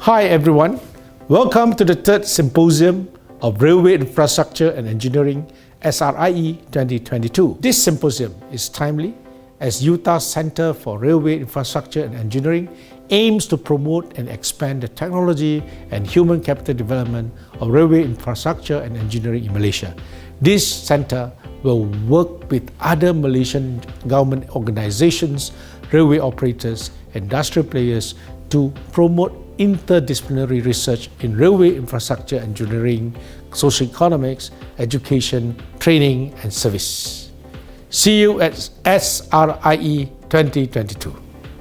Hi everyone, welcome to the third Symposium of Railway Infrastructure and Engineering SRIE 2022. This symposium is timely as UTAR Center for Railway Infrastructure and Engineering aims to promote and expand the technology and human capital development of railway infrastructure and engineering in Malaysia. This center will work with other Malaysian government organizations, railway operators, industrial players to promote interdisciplinary research in railway infrastructure engineering, socioeconomics, education, training and service. See you at SRIE 2022.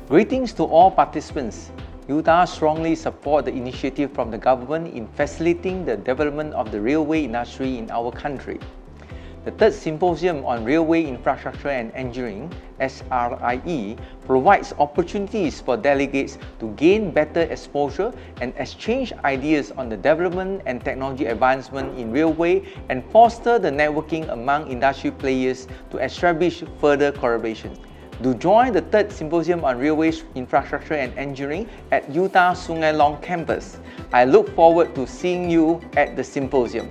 Greetings to all participants. UTAR strongly support the initiative from the government in facilitating the development of the railway industry in our country. The third Symposium on Railway Infrastructure and Engineering, SRIE, provides opportunities for delegates to gain better exposure and exchange ideas on the development and technology advancement in railway and foster the networking among industry players to establish further collaboration. Do join the third Symposium on Railway Infrastructure and Engineering at UTAR Sungai Long campus. I look forward to seeing you at the symposium.